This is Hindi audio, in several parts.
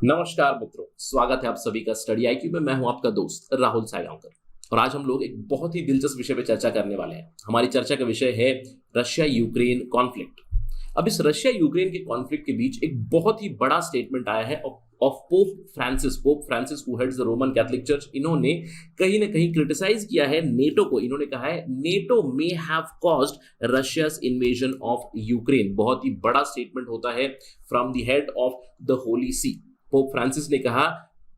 नमस्कार मित्रों, स्वागत है आप सभी का स्टडी आईक्यू में। मैं हूं आपका दोस्त राहुल सायगांवकर और आज हम लोग एक बहुत ही दिलचस्प विषय पे चर्चा करने वाले हैं। हमारी चर्चा का विषय है रशिया यूक्रेन कॉन्फ्लिक्ट। अब इस रशिया यूक्रेन के कॉन्फ्लिक्ट के बीच एक बहुत ही बड़ा स्टेटमेंट आया है of Pope Francis who heads the Roman Catholic church. इन्होंने कहीं ना कहीं क्रिटिसाइज किया है नेटो को। इन्होंने कहा है NATO may have caused Russia's invasion of Ukraine. बहुत ही बड़ा स्टेटमेंट होता है from the head of the Holy See. Pope Francis ने कहा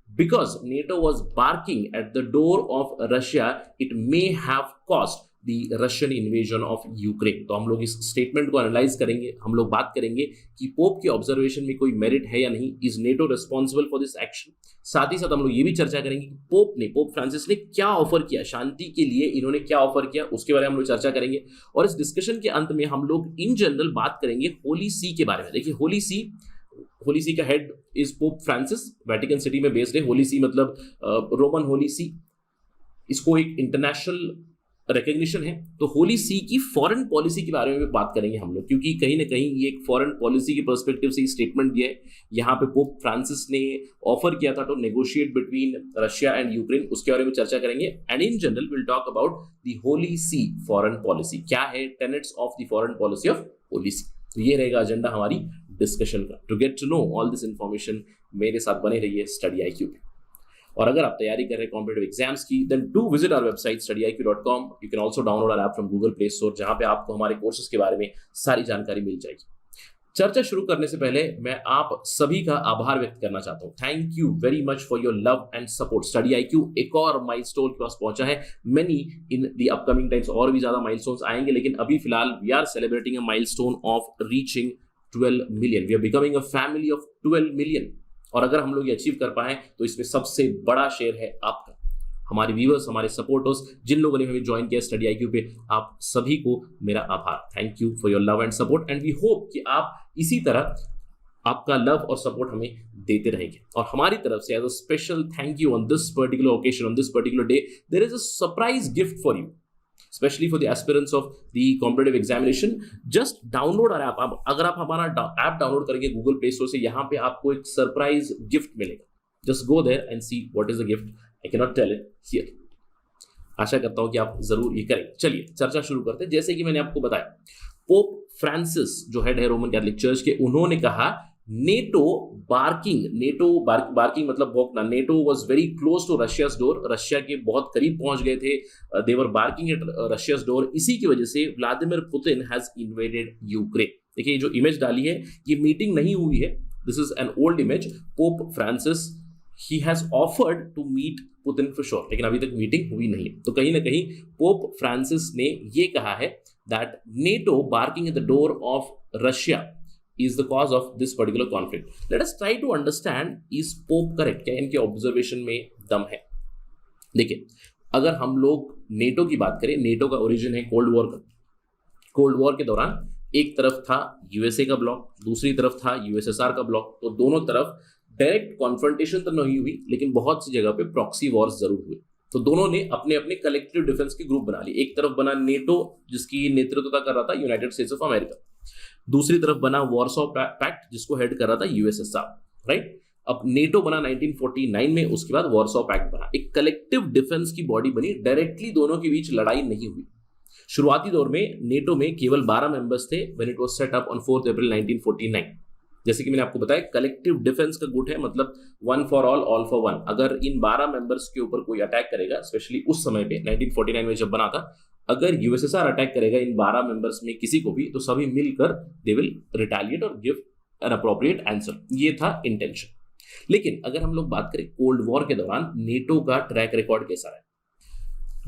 because NATO was barking at the door of Russia it may have cost the Russian invasion of Ukraine. तो हम लोग इस स्टेटमेंट को एनालाइज करेंगे। हम लोग बात करेंगे कि पोप के ऑब्जर्वेशन में कोई मेरिट है या नहीं। Is NATO responsible for this action. साथ ही साथ हम लोग ये भी चर्चा करेंगे कि पोप फ्रांसिस ने क्या ऑफर किया, शांति के लिए इन्होंने क्या ऑफर किया, उसके बारे में हम लोग चर्चा करेंगे। और इस डिस्कशन के अंत में हम लोग इन जनरल बात करेंगे होली सी के बारे में। देखिए होली सी का head is pope Francis, Vatican city में बेस्ड है। होली सी मतलब रोमन होली सी, इसको एक इंटरनेशनल रिकग्निशन है। तो होली सी की फॉरेन पॉलिसी के बारे में भी बात करेंगे हम लोग, क्योंकि कहीं ना कहीं ये एक फॉरेन पॉलिसी के पर्सपेक्टिव से स्टेटमेंट दिया है। यहाँ पे पोप फ्रांसिस ने ऑफर किया था to negotiate between Russia and Ukraine, उसके बारे में चर्चा करेंगे। And in general will talk about the Holy See foreign policy. क्या है tenets of the foreign policy of Holy See. तो ये रहेगा एजेंडा हमारी डिस्कशन का। To get to know all this information मेरे साथ बने रहिए स्टडी आईक्यू पे। और अगर आप तैयारी कर रहे हैं कॉम्पिटिटिव एग्जाम्स की, then do visit our website studiiq.com। You can also download our app from Google Play Store, जहां पे आपको हमारे कोर्सेज के बारे में सारी जानकारी मिल जाएगी। चर्चा शुरू करने से पहले मैं आप सभी का आभार व्यक्त करना चाहता हूं। Thank you very much for your love and support. Study IQ एक और माइलस्टोन के पास पहुंचा है। Many in the upcoming times और भी ज्यादा माइलस्टोन्स आएंगे, लेकिन अभी फिलहाल we are celebrating a milestone of reaching 12 million. We are becoming a family of 12 million. और अगर हम लोग ये अचीव कर पाए तो इसमें सबसे बड़ा शेयर है आपका, हमारे व्यूअर्स, हमारे सपोर्टर्स, जिन लोगों ने हमें ज्वाइन किया स्टडी आईक्यू पे। आप सभी को मेरा आभार। Thank you for your love and support and we hope कि आप इसी तरह आपका लव और सपोर्ट हमें देते रहेंगे। और हमारी तरफ से as a special thank you on this particular occasion, on this particular day, there is a surprise gift for you, especially for the aspirants of the competitive examination. just download our app। अगर आप हमारा ऐप डाउनलोड करेंगे गूगल प्ले स्टोर से, यहाँ पे आपको एक सरप्राइज गिफ्ट मिलेगा। Just go there and see what is the gift. I can not tell it here. आशा करता हूं कि आप जरूर ये करेंगे। चलिए चर्चा शुरू करते हैं। जैसे कि मैंने आपको बताया, पोप फ्रांसिस जो हेड है रोमन कैथोलिक चर्च के, उन्होंने कहा नेटो बार्किंग मतलब भौंकना। NATO was very close to Russia's door. Russia के बहुत करीब पहुंच गए थे। They were barking at Russia's door. इसी की वजह से Vladimir Putin has invaded Ukraine. देखिए जो इमेज डाली है, ये मीटिंग नहीं हुई है। This is an old image. Pope Francis he has offered to meet Putin for sure, लेकिन अभी तक मीटिंग हुई नहीं है। तो कहीं ना कहीं पोप फ्रांसिस ने ये कहा है that NATO barking at the door of Russia is the cause of this particular conflict. Let us try to understand, is Pope correct? क्या इनके ऑब्जर्वेशन में दम है? देखिए, अगर हम लोग नेटो की बात करें, नेटो का ओरिजिन है कोल्ड वॉर का। कोल्ड वॉर के दौरान एक तरफ था यूएसए का ब्लॉक, दूसरी तरफ था यूएसएसआर का ब्लॉक। तो दोनों तरफ डायरेक्ट कॉन्फ्रंटेशन तो नहीं हुई, लेकिन बहुत सी जगह पे प्रॉक्सी वॉर्स जरूर हुए। तो दोनों ने अपने अपने कलेक्टिव डिफेंस के ग्रुप बना लिए। एक तरफ बना नेटो, जिसकी नेतृत्व कर रहा था यूनाइटेड स्टेट्स ऑफ अमेरिका। दूसरी तरफ बना वॉर्सो पैक्ट, जिसको हेड कर रहा था यूएसएसआर, राइट। अब नेटो बना 1949 में, उसके बाद वॉर्सो पैक्ट बना। एक कलेक्टिव डिफेंस की बॉडी बनी। डायरेक्टली दोनों के बीच लड़ाई नहीं हुई। शुरुआती दौर में नेटो में केवल 12 मेंबर्स थे when it was set up on 4 अप्रैल 1949। जैसे कि मैंने आपको बताया, कलेक्टिव डिफेंस का गुट है, मतलब one for all for one. अगर इन 12 मेंबर्स के ऊपर कोई अटैक करेगा, स्पेशली उस समय पे 1949 में जब बना था, अगर यूएसएसआर अटैक करेगा इन 12 मेंबर्स में किसी को भी, तो सभी मिलकर दे विल रिटेलिएट और गिव एन अप्रोप्रिएट आंसर। ये था इंटेंशन। लेकिन अगर हम लोग बात करें कोल्ड वॉर के दौरान नेटो का ट्रैक रिकॉर्ड कैसा रहा,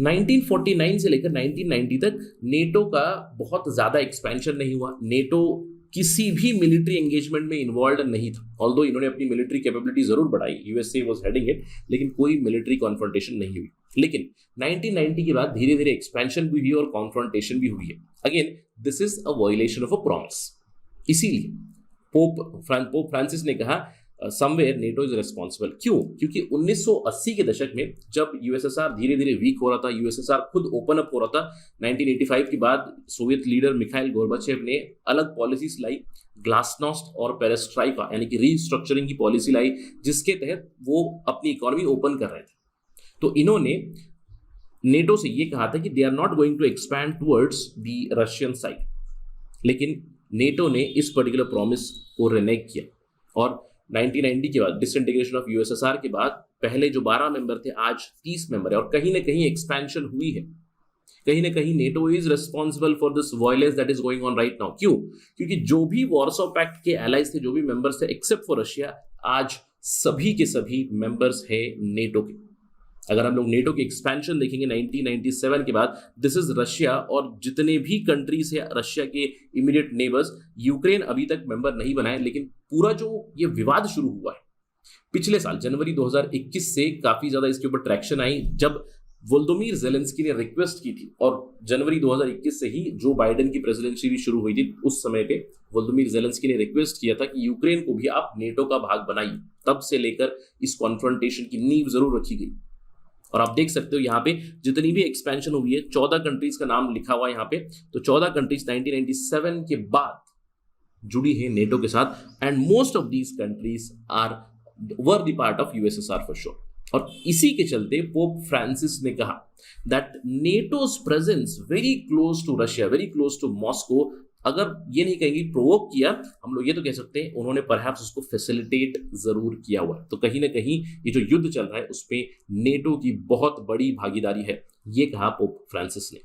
1949 से लेकर 1990 तक नेटो का बहुत ज्यादा एक्सपेंशन नहीं हुआ। नेटो किसी भी मिलिट्री एंगेजमेंट में इन्वॉल्व नहीं था। ऑल्दो इन्होंने अपनी मिलिट्री कैपेबिलिटी जरूर बढ़ाई, यूएसए वाज हेडिंग इट, लेकिन कोई मिलिट्री कॉन्फ्रंटेशन नहीं हुई। लेकिन 1990 के बाद धीरे धीरे एक्सपेंशन भी हुई और कॉन्फ्रंटेशन भी हुई है। Again this is a violation of a promise. इसीलिए पोप फ्रांसिस ने कहा समवेयर नेटो इज रिस्पॉन्सिबल। क्यों? क्योंकि 1980 के दशक में जब यूएसएसआर धीरे धीरे वीक हो रहा था, यूएसएसआर खुद ओपन अप हो रहा था, 1985 के बाद सोवियत लीडर मिखाइल गोर्बाचेव ने अलग पॉलिसीज लाई, ग्लासनोस्ट और पेरेस्ट्राइका यानी कि रीस्ट्रक्चरिंग की पॉलिसी लाई, जिसके तहत वो अपनी इकोनॉमी ओपन कर रहे थे। तो इन्होंने नेटो से ये कहा था कि they are not going to expand towards the Russian side, लेकिन नेटो ने इस पर्टिकुलर प्रॉमिस को रिनेग किया और 1990 के बाद डिसइंटीग्रेशन ऑफ यूएसएसआर के बाद पहले जो 12 मेंबर थे आज 30 मेंबर है और कहीं ना कहीं एक्सपेंशन हुई है। कहीं ना कहीं NATO is responsible for this violence that is going on right now. क्यों? क्योंकि जो भी वॉर्सो पैक्ट के एलाइज थे, जो भी मेंबर्स थे एक्सेप्ट फॉर रशिया, आज सभी के सभी मेंबर्स है नेटो के। अगर हम लोग नेटो की एक्सपेंशन देखेंगे 1997 के बाद, दिस इज रशिया और जितने भी कंट्रीज है रशिया के इमीडिएट नेबर्स। यूक्रेन अभी तक मेंबर नहीं बना है, लेकिन पूरा जो ये विवाद शुरू हुआ है पिछले साल जनवरी 2021 से काफी ज्यादा इसके ऊपर ट्रैक्शन आई, जब वोलोदिमीर ज़ेलेंस्की ने रिक्वेस्ट की थी और जनवरी 2021 से ही जो बाइडेन की प्रेसिडेंसी भी शुरू हुई थी, उस समय पे वोलोदिमीर ज़ेलेंस्की ने रिक्वेस्ट किया था कि यूक्रेन को भी आप नेटो का भाग बनाइए। तब से लेकर इस कॉन्फ्रंटेशन की नींव जरूर रखी गई और आप देख सकते हो यहाँ पे जितनी भी एक्सपेंशन हुई है, 14 कंट्रीज का नाम लिखा हुआ है यहाँ पे। तो 14 कंट्रीज 1997 के बाद जुड़ी है नेटो के साथ and most of these countries were the part of USSR for sure. और इसी के चलते पोप फ्रांसिस ने कहा that NATO's presence very close to Russia, very close to Moscow, अगर ये नहीं कहेंगे प्रोवोक किया, हम लोग ये तो कह सकते हैं उन्होंने परहैप्स उसको फैसिलिटेट जरूर किया हुआ है। तो कहीं ना कहीं ये जो युद्ध चल रहा है उसमें नेटो की बहुत बड़ी भागीदारी है, ये कहा पोप फ्रांसिस ने।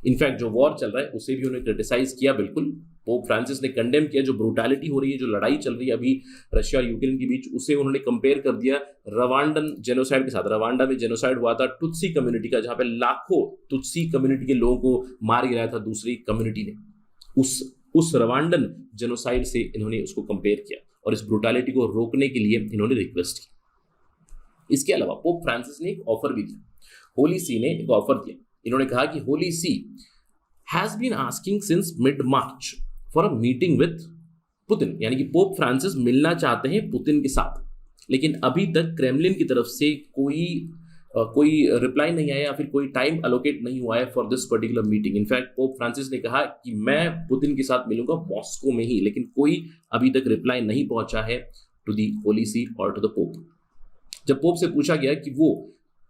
इनफैक्ट जो वॉर चल रहा है उसे भी उन्होंने क्रिटिसाइज किया, बिल्कुल पोप फ्रांसिस ने कंडेम किया। जो ब्रूटैलिटी हो रही है, जो लड़ाई चल रही है अभी रशिया और यूक्रेन के बीच, उसे उन्होंने कंपेयर कर दिया रवांडन जेनोसाइड के साथ। रवांडा में जेनोसाइड हुआ था टुत्सी कम्युनिटी का, जहां पे लाखों टुत्सी कम्युनिटी के लोगों को मार गिराया था दूसरी कम्युनिटी ने। उस रवांडन जेनोसाइड से इन्होंने उसको कंपेयर किया और इस ब्रूटैलिटी को रोकने के लिए इन्होंने रिक्वेस्ट की। इसके अलावा पोप फ्रांसिस ने एक ऑफर भी दिया, होली सी ने एक ऑफर दिया। इन्होंने कहा कि Holy See has been asking since mid March for a meeting with Putin, यानी कि पोप फ्रांसिस मिलना चाहते हैं पुतिन के साथ, लेकिन अभी तक क्रेमलिन की तरफ से कोई रिप्लाई नहीं आया या फिर कोई टाइम अलोकेट नहीं हुआ है for this particular meeting. In fact pope Francis ने कहा कि मैं पुतिन के साथ मिलूंगा मॉस्को में ही, लेकिन कोई अभी तक रिप्लाई नहीं पहुंचा है टू दी होली सी और टू द पोप। जब पोप से पूछा गया कि वो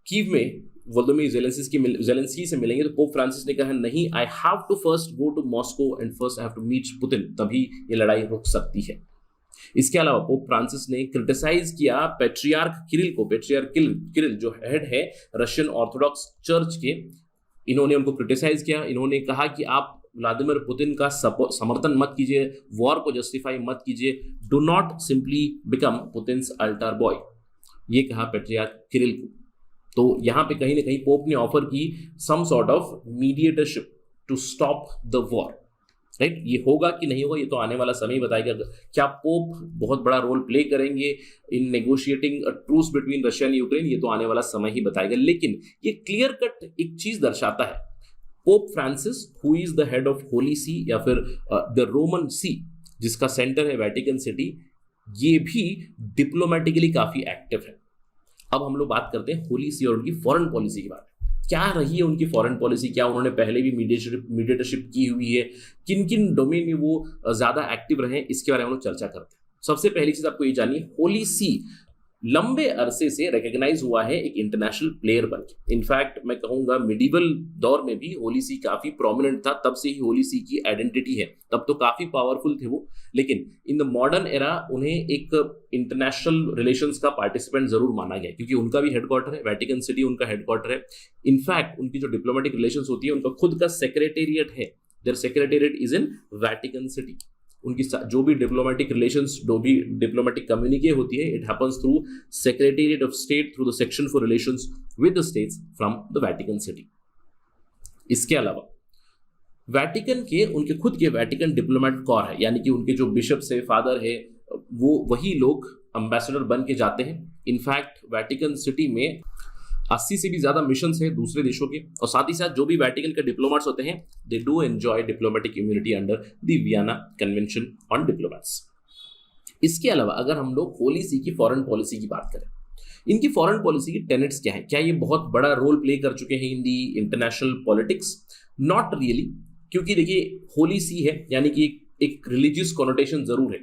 कीव में वोलोदिमीर ज़ेलेंस्की से मिलेंगे, तो पोप फ्रांसिस ने कहा नहीं, I have to first go to Moscow and first I have to meet Putin, तभी ये लड़ाई रुक सकती है। इसके अलावा पोप फ्रांसिस ने क्रिटिसाइज किया पेट्रियार्क किरिल को। पेट्रियार्क किरिल जो हेड है रशियन ऑर्थोडॉक्स चर्च के, इन्होंने उनको क्रिटिसाइज किया। इन्होंने कहा कि आप व्लादिमीर पुतिन का समर्थन मत कीजिए, वॉर को जस्टिफाई मत कीजिए, do not simply become Putin's altar boy, ये कहा पेट्रियार्क किरिल को। तो यहाँ पे कहीं ना कहीं पोप ने ऑफर की some sort of mediatorship to stop the war, right. ये होगा कि नहीं होगा ये तो आने वाला समय बताएगा। क्या पोप बहुत बड़ा रोल प्ले करेंगे in negotiating a truce between Russia and Ukraine, ये तो आने वाला समय ही बताएगा। लेकिन ये क्लियर कट एक चीज दर्शाता है, Pope Francis who is the head of Holy See या फिर द रोमन सी, जिसका सेंटर है वेटिकन सिटी, ये भी डिप्लोमेटिकली काफी एक्टिव है। अब हम लोग बात करते हैं होली सी और उनकी फॉरेन पॉलिसी की बात। क्या रही है उनकी फॉरेन पॉलिसी, क्या उन्होंने पहले भी मीडिएटरशिप की हुई है, किन किन डोमेन में वो ज्यादा एक्टिव रहे, इसके बारे में हम लोग चर्चा करते हैं। सबसे पहली चीज आपको ये जानिए, होली सी लंबे अरसे से रिकॉग्नाइज हुआ है एक इंटरनेशनल प्लेयर बनके। इनफैक्ट मैं कहूंगा मिडिवल दौर में भी होली सी काफी प्रोमिनेंट था, तब से ही होली सी की आइडेंटिटी है, तब तो काफी पावरफुल थे वो। लेकिन इन द मॉडर्न एरा उन्हें एक इंटरनेशनल रिलेशंस का पार्टिसिपेंट जरूर माना गया, क्योंकि उनका भी हेडक्वार्टर है, वेटिकन सिटी उनका हेडक्वार्टर है। इनफैक्ट उनकी जो डिप्लोमेटिक रिलेशंस होती है, उनका खुद का सेक्रेटेरिएट है, there secretariat is in Vatican city. उनकी जो भी डिप्लोमेटिक रिलेशंस, जो भी डिप्लोमेटिक कम्युनिके होती है, it happens through secretariat of state, through the section for relations with the states from the Vatican city. इसके अलावा वेटिकन के उनके खुद के वेटिकन डिप्लोमेट कॉर है, यानी कि उनके जो बिशप्स है, फादर है, वो वही लोग एम्बेसडर बन के जाते हैं। इनफैक्ट वेटिकन सिटी में 80 से भी ज्यादा मिशन है दूसरे देशों के, और साथ ही साथ जो भी वेटिकन के डिप्लोमेट्स होते हैं, they do enjoy diplomatic immunity under the Vienna convention on diplomats. इसके अलावा अगर हम लोग होली सी की फॉरेन पॉलिसी की बात करें, इनकी फॉरेन पॉलिसी की टेनेट्स क्या है, क्या ये बहुत बड़ा रोल प्ले कर चुके हैं इन दी इंटरनेशनल पॉलिटिक्स? नॉट रियली, क्योंकि देखिए होली सी है यानी कि एक रिलीजियस कॉनोटेशन जरूर है,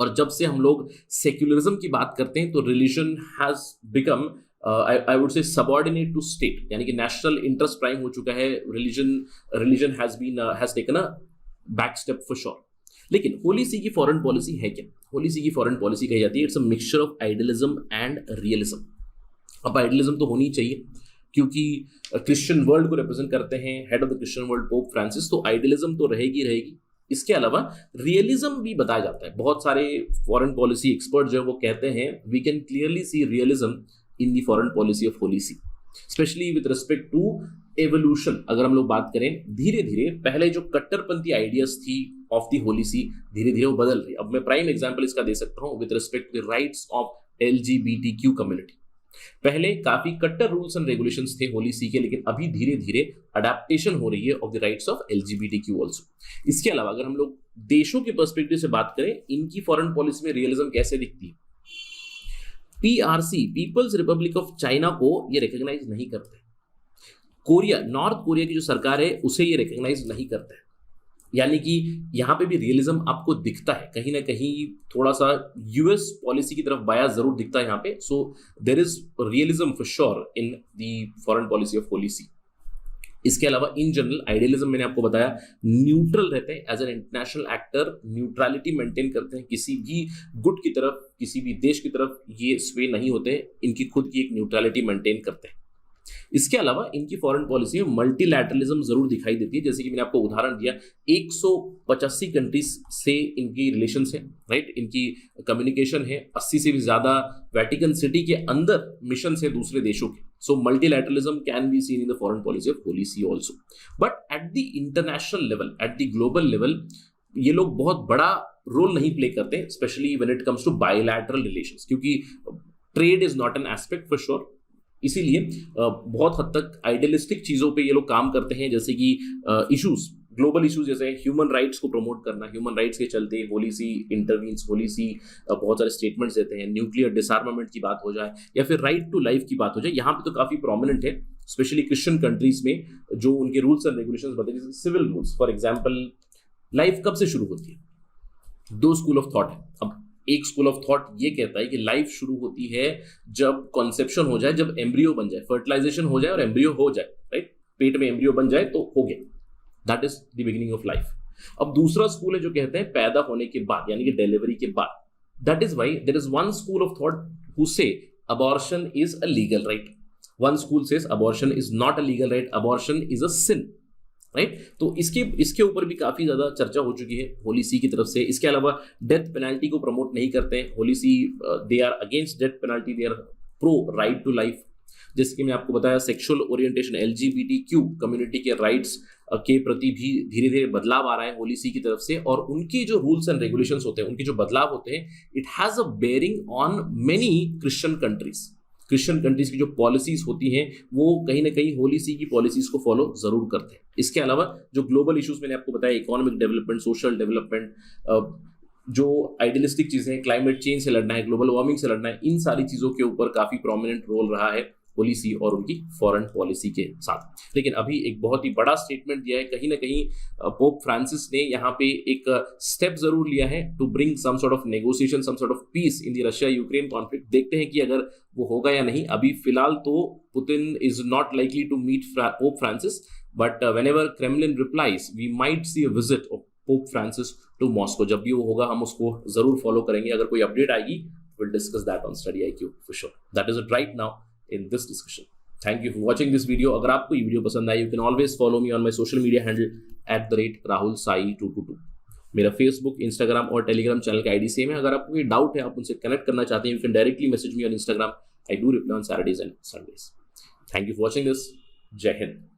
और जब से हम लोग सेक्युलरिज्म की बात करते हैं तो religion has become I would say subordinate to state, यानी कि नेशनल इंटरेस्ट प्राइम हो चुका है, religion has taken a back step for sure. लेकिन होली सी की फॉरेन पॉलिसी है क्या? होली सी की फॉरेन पॉलिसी कही जाती है it's a mixture of idealism and realism. अब आइडियलिज्म तो होनी चाहिए क्योंकि क्रिश्चियन वर्ल्ड को रिप्रेजेंट करते हैं head of the Christian world pope Francis, तो आइडियलिज्म तो रहेगी रहेगी। इसके अलावा रियलिज्म भी बताया जाता है, बहुत सारे फॉरेन पॉलिसी एक्सपर्ट जो है वो कहते हैं we can clearly see realism in the foreign policy of Holy See, specially with respect to evolution. अगर हम लोग बात करें धीरे धीरे, पहले जो कट्टरपंथी आइडियाज थी ऑफ दी होली सी धीरे धीरे वो बदल रही। अब मैं प्राइम एग्जांपल इसका दे सकता हूं with respect to the rights of LGBTQ community. पहले काफी कट्टर रूल्स एंड रेगुलेशंस थे होली सी के, लेकिन अभी धीरे धीरे अडेप्टेशन हो रही है of the rights of LGBTQ also. इसके अलावा अगर हम लोग देशों के पर्सपेक्टिव से बात करें, इनकी फॉरेन पॉलिसी में रियलिज्म कैसे दिखती है? PRC People's Republic of China को ये रिकॉग्नाइज नहीं करते, कोरिया नॉर्थ कोरिया की जो सरकार है उसे ये रिकॉग्नाइज नहीं करते हैं, यानी कि यहाँ पे भी रियलिज्म आपको दिखता है कहीं ना कहीं, थोड़ा सा US पॉलिसी की तरफ बाया जरूर दिखता है यहाँ पे। So there is realism for sure in the foreign policy of Holy See. इसके अलावा इन जनरल आइडियलिज्म मैंने आपको बताया न्यूट्रल रहते हैं, as an international actor neutrality maintain करते हैं, किसी भी गुट की तरफ किसी भी देश की तरफ ये स्वे नहीं होते, इनकी खुद की एक न्यूट्रलिटी मेंटेन करते हैं। इसके अलावा इनकी फॉरेन पॉलिसी में मल्टीलैटरलिज्म जरूर दिखाई देती है, जैसे कि मैंने आपको उदाहरण दिया 185 कंट्रीज से इनकी रिलेशंस है, राइट, इनकी कम्युनिकेशन है, 80 से भी ज्यादा वेटिकन सिटी के अंदर मिशन है दूसरे देशों के। So multilateralism can be seen in the foreign policy of Holy See also. But at the international level, at the global level, ये लोग बहुत बड़ा रोल नहीं प्ले करते, specially when it comes to bilateral relations, क्योंकि trade is not an aspect for sure. इसीलिए बहुत हद तक आइडियलिस्टिक चीजों पे ये लोग काम करते हैं, जैसे कि इश्यूज, ग्लोबल इश्यूज जैसे ह्यूमन राइट्स को प्रमोट करना। ह्यूमन राइट्स के चलते होली सी इंटरवीन्स, होली सी बहुत सारे स्टेटमेंट्स देते हैं, न्यूक्लियर डिसआर्मामेंट की बात हो जाए या फिर राइट टू लाइफ की बात हो जाए, यहाँ पे तो काफी प्रोमिनेंट है, स्पेशली क्रिश्चियन कंट्रीज में जो उनके रूल्स एंड रेगुलेशंस बताते हैं, जैसे civil rules. For example, life कब से शुरू होती है? 2 स्कूल ऑफ थॉट है। अब एक स्कूल ऑफ थॉट ये कहता है कि लाइफ शुरू होती है जब कॉन्सेप्शन हो जाए, जब एम्ब्रियो बन जाए, फर्टिलाइजेशन हो जाए और एम्ब्रियो हो जाए, राइट, पेट में एम्ब्रियो बन जाए तो हो गया, that is the beginning of life. अब दूसरा स्कूल है जो कहते हैं पैदा होने के बाद, यानी कि डिलीवरी के बाद। That is why there is one school of thought who say abortion is a legal right, one school says abortion is not a legal right, abortion is a sin, right. तो इसके ऊपर भी काफी ज्यादा चर्चा हो चुकी है होली सी की तरफ से। इसके अलावा डेथ पेनल्टी को प्रमोट नहीं करते हैं Holy See, they are against death penalty, they are pro right to life. जैसे कि मैं आपको बताया, सेक्सुअल ओरिएंटेशन LGBTQ कम्युनिटी के राइट्स के प्रति भी धीरे धीरे बदलाव आ रहा है होली सी की तरफ से, और उनकी जो रूल्स एंड रेगुलेशंस होते हैं, उनके जो बदलाव होते हैं, it has a bearing on many Christian countries. Christian countries की जो पॉलिसीज होती हैं वो कहीं ना कहीं होली सी की पॉलिसीज को फॉलो जरूर करते हैं। इसके अलावा जो ग्लोबल इश्यूज मैंने आपको बताया, इकोनॉमिक डेवलपमेंट, सोशल डेवलपमेंट, जो आइडियलिस्टिक चीजें हैं, क्लाइमेट चेंज से लड़ना है, ग्लोबल वार्मिंग से लड़ना है, इन सारी चीजों के ऊपर काफी प्रोमिनेंट रोल रहा है होली सी और उनकी फॉरेन पॉलिसी के साथ। लेकिन अभी एक बहुत ही बड़ा स्टेटमेंट दिया है, कहीं ना कहीं पोप फ्रांसिस ने यहाँ पे एक स्टेप जरूर लिया है to bring some sort of negotiation, some sort of peace in the Russia Ukraine conflict. देखते हैं कि अगर वो होगा या नहीं। अभी फिलहाल तो Putin is not likely to meet Pope Francis, but whenever Kremlin replies we might see a visit of Pope Francis to Moscow. जब भी वो होगा हम उसको जरूर फॉलो करेंगे। अगर कोई अपडेट आएगी, will discuss that on study IQ for sure. That is it right now in this discussion. Thank you for watching this video. अगर आपको ये वीडियो पसंद आई, you can always follow me on my social media handle @RahulSai222। मेरा Facebook, Instagram और Telegram चैनल का ID सेम है। अगर आपको कोई डाउट है, आप उनसे कनेक्ट करना चाहते हैं, you can directly message me on Instagram. I do reply on Saturdays and Sundays. Thank you for watching this. जय हिंद।